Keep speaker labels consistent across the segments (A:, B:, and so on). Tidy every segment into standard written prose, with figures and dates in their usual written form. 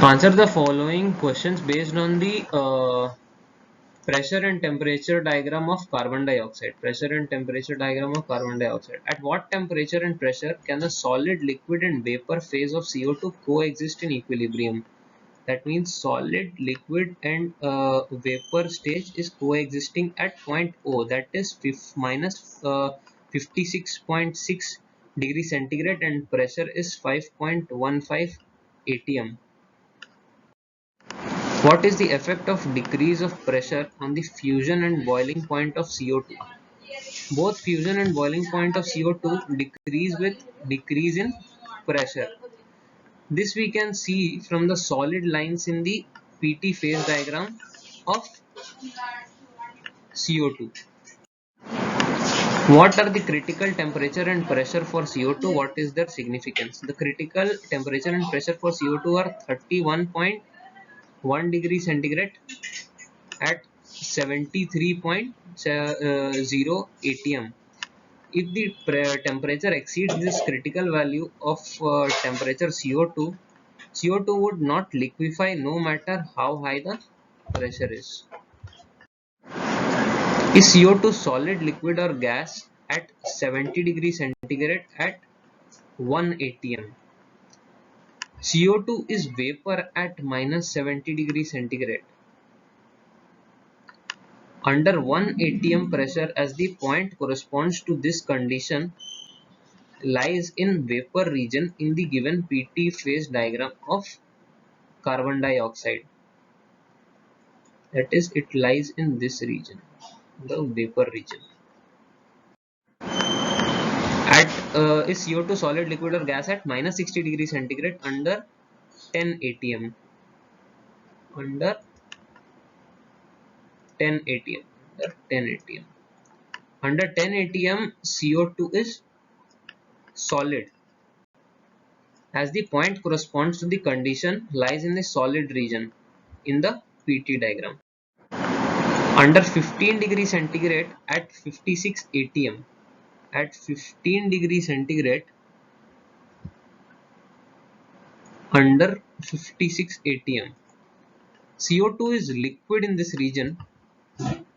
A: Answer the following questions based on the pressure and temperature diagram of carbon dioxide. Pressure and temperature diagram of carbon dioxide. At what temperature and pressure can the solid, liquid and vapor phase of CO2 coexist in equilibrium? That means solid, liquid and vapor stage is coexisting at point O, that is minus 56.6 degrees centigrade, and pressure is 5.15 atm. What is the effect of decrease of pressure on the fusion and boiling point of CO2? Both fusion and boiling point of CO2 decrease with decrease in pressure. This we can see from the solid lines in the PT phase diagram of CO2. What are the critical temperature and pressure for CO2? What is their significance? The critical temperature and pressure for CO2 are 31.1 degree centigrade at 73.0 atm. If the temperature exceeds this critical value of temperature CO2 would not liquefy no matter how high the pressure is. Is CO2 solid, liquid or gas at 70 degrees centigrade at 1 atm? CO2 is vapor at minus 70 degrees centigrade under 1 atm pressure, as the point corresponds to this condition lies in vapor region in the given PT phase diagram of carbon dioxide. That is, it lies in this region, the vapor region. At is CO2 solid, liquid or gas at minus 60 degrees centigrade under 10 atm? Under 10 atm. Under 10 atm. Under 10 atm, CO2 is solid, as the point corresponds to the condition lies in the solid region in the PT diagram. Under 15 degrees centigrade at 56 atm, at 15 degrees centigrade under 56 atm, CO2 is liquid in this region,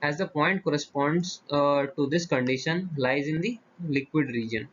A: as the point corresponds to this condition lies in the liquid region.